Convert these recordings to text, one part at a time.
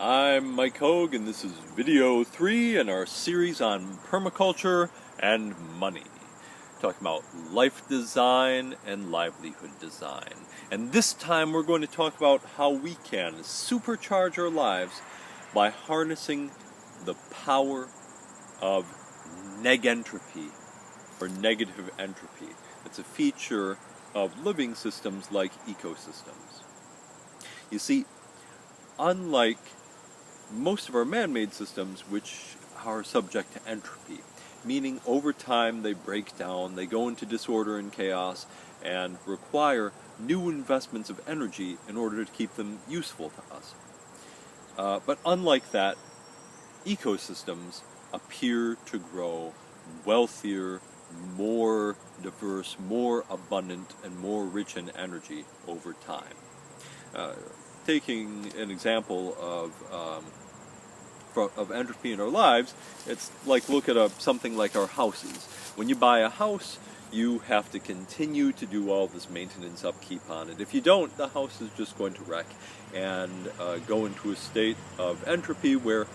I'm Mike Hogue, and this is video 3 in our series on permaculture and money. Talking about life design and livelihood design. And this time we're going to talk about how we can supercharge our lives by harnessing the power of negentropy, or negative entropy. It's a feature of living systems like ecosystems. You see, unlike most of our man-made systems, which are subject to entropy, meaning over time they break down, they go into disorder and chaos, and require new investments of energy in order to keep them useful to us. But unlike that, ecosystems appear to grow wealthier, more diverse, more abundant, and more rich in energy over time. Taking an example of entropy in our lives, it's like look at something like our houses. When you buy a house, you have to continue to do all this maintenance upkeep on it. If you don't, the house is just going to wreck and go into a state of entropy where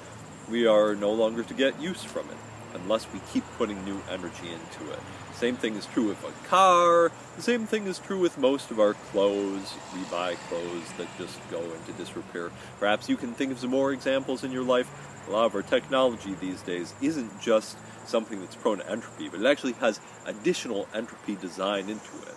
we are no longer to get use from it unless we keep putting new energy into it. Same thing is true with a car. The same thing is true with most of our clothes. We buy clothes that just go into disrepair. Perhaps you can think of some more examples in your life. A lot of our technology these days isn't just something that's prone to entropy, but it actually has additional entropy design into it.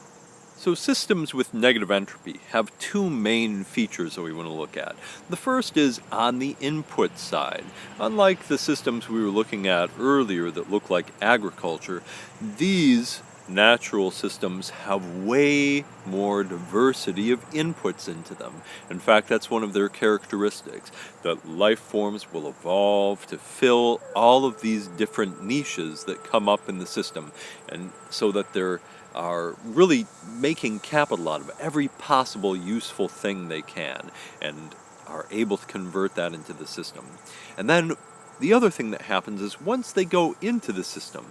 So systems with negative entropy have two main features that we want to look at. The first is on the input side. Unlike the systems we were looking at earlier that look like agriculture, these natural systems have way more diversity of inputs into them. In fact, that's one of their characteristics, that life forms will evolve to fill all of these different niches that come up in the system, and so that they're really making capital out of every possible useful thing they can and are able to convert that into the system. And then the other thing that happens is once they go into the system,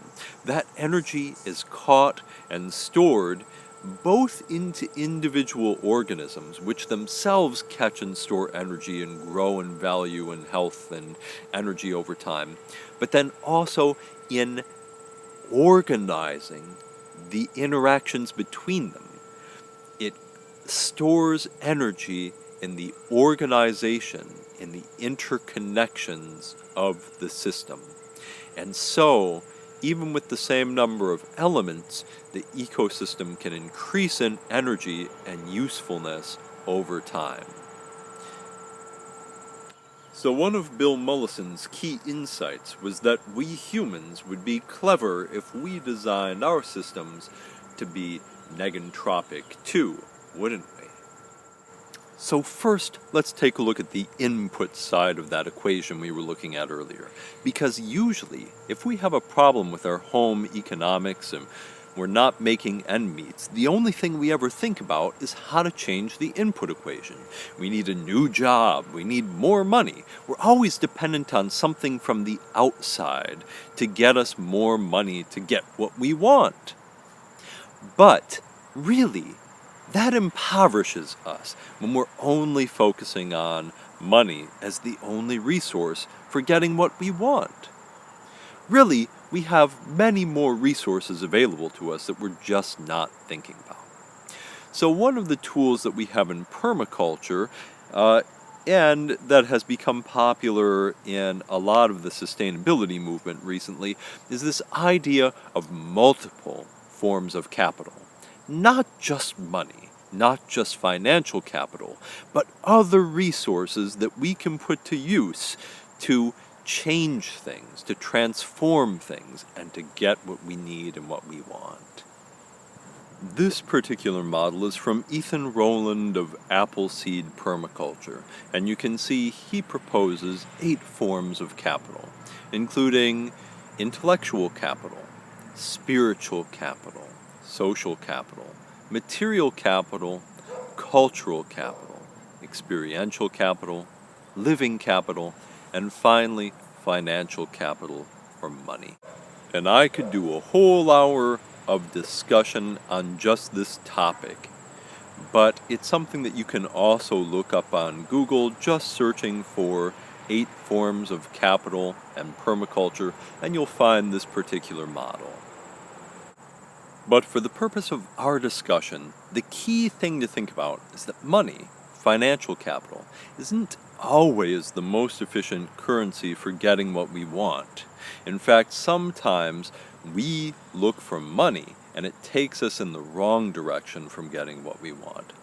that energy is caught and stored both into individual organisms, which themselves catch and store energy and grow in value and health and energy over time, but then also in organizing the interactions between them. It stores energy in the organization, in the interconnections of the system. And so, even with the same number of elements, the ecosystem can increase in energy and usefulness over time. So one of Bill Mollison's key insights was that we humans would be clever if we designed our systems to be negentropic too, wouldn't we? So first, let's take a look at the input side of that equation we were looking at earlier. Because usually, if we have a problem with our home economics and we're not making end meets, the only thing we ever think about is how to change the input equation. We need a new job, we need more money. We're always dependent on something from the outside to get us more money to get what we want. But really, that impoverishes us when we're only focusing on money as the only resource for getting what we want. Really, we have many more resources available to us that we're just not thinking about. So one of the tools that we have in permaculture, and that has become popular in a lot of the sustainability movement recently, is this idea of multiple forms of capital. Not just money, not just financial capital, but other resources that we can put to use to change things, to transform things, and to get what we need and what we want. This particular model is from Ethan Rowland of Appleseed Permaculture, and you can see he proposes 8 forms of capital, including intellectual capital, spiritual capital, social capital, material capital, cultural capital, experiential capital, living capital, and finally, financial capital, or money. And I could do a whole hour of discussion on just this topic, but it's something that you can also look up on Google, just searching for 8 forms of capital and permaculture, and you'll find this particular model. But for the purpose of our discussion, the key thing to think about is that money, financial capital, isn't always the most efficient currency for getting what we want. In fact, sometimes we look for money and it takes us in the wrong direction from getting what we want.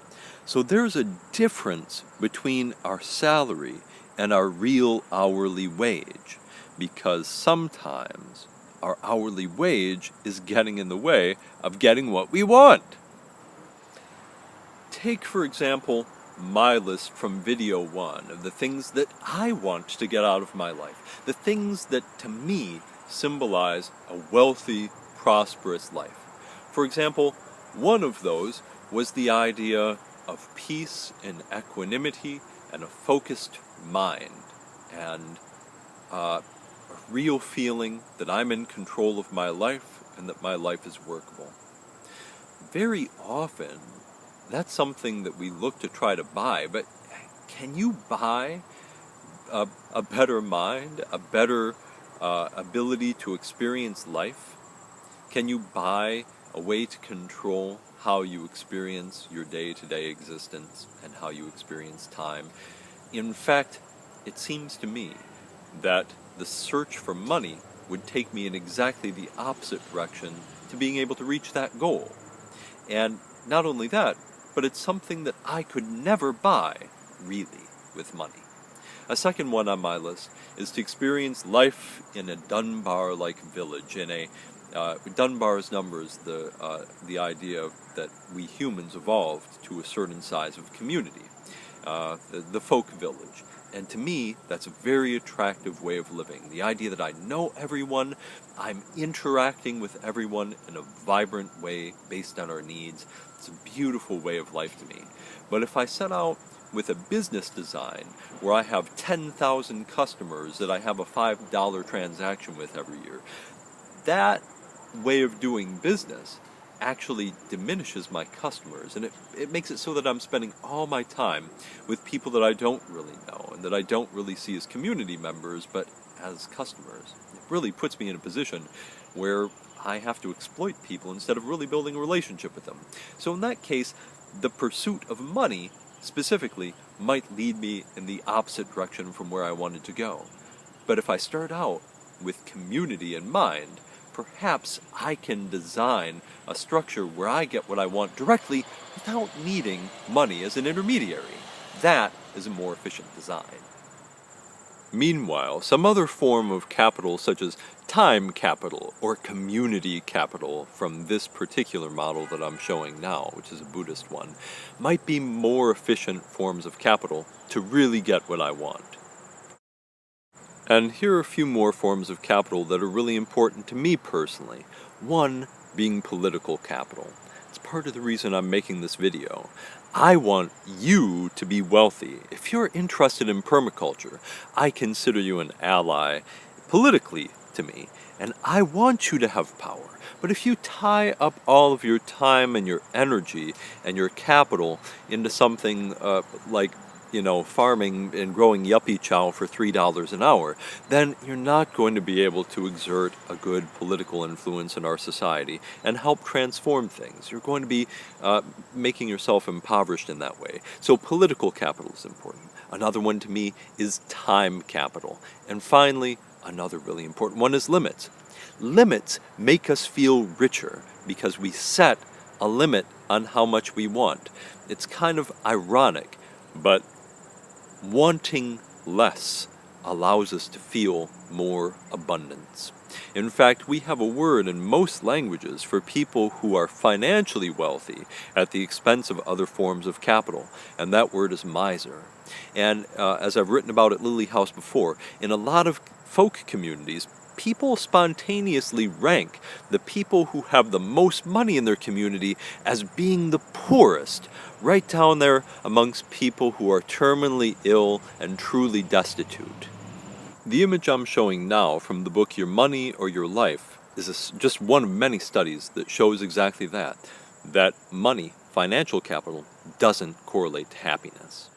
So there's a difference between our salary and our real hourly wage, because sometimes our hourly wage is getting in the way of getting what we want. Take, for example, my list from video 1 of the things that I want to get out of my life, the things that to me symbolize a wealthy, prosperous life. For example, one of those was the idea of peace and equanimity and a focused mind and a real feeling that I'm in control of my life and that my life is workable. Very often, that's something that we look to try to buy, but can you buy a better mind, a better ability to experience life? Can you buy a way to control how you experience your day-to-day existence and how you experience time? In fact, it seems to me that the search for money would take me in exactly the opposite direction to being able to reach that goal. And not only that, but it's something that I could never buy, really, with money. A second one on my list is to experience life in a Dunbar-like village. Dunbar's numbers the idea that we humans evolved to a certain size of community, the folk village. And to me, that's a very attractive way of living. The idea that I know everyone, I'm interacting with everyone in a vibrant way based on our needs. It's a beautiful way of life to me. But if I set out with a business design where I have 10,000 customers that I have a $5 transaction with every year, that way of doing business actually diminishes my customers, and it makes it so that I'm spending all my time with people that I don't really know and that I don't really see as community members but as customers. It really puts me in a position where I have to exploit people instead of really building a relationship with them. So in that case, the pursuit of money specifically might lead me in the opposite direction from where I wanted to go. But if I start out with community in mind, perhaps I can design a structure where I get what I want directly without needing money as an intermediary. That is a more efficient design. Meanwhile, some other form of capital, such as time capital or community capital from this particular model that I'm showing now, which is a Buddhist one, might be more efficient forms of capital to really get what I want. And here are a few more forms of capital that are really important to me personally. One being political capital. It's part of the reason I'm making this video. I want you to be wealthy. If you're interested in permaculture, I consider you an ally politically to me, and I want you to have power. But if you tie up all of your time and your energy and your capital into something like farming and growing yuppie chow for $3 an hour, then you're not going to be able to exert a good political influence in our society and help transform things. You're going to be making yourself impoverished in that way. So political capital is important. Another one to me is time capital. And finally, another really important one is limits. Limits make us feel richer because we set a limit on how much we want. It's kind of ironic, but wanting less allows us to feel more abundance. In fact, we have a word in most languages for people who are financially wealthy at the expense of other forms of capital, and that word is miser. And as I've written about at Lily House before, in a lot of folk communities, people spontaneously rank the people who have the most money in their community as being the poorest, right down there amongst people who are terminally ill and truly destitute. The image I'm showing now from the book Your Money or Your Life is just one of many studies that shows exactly that money, financial capital, doesn't correlate to happiness.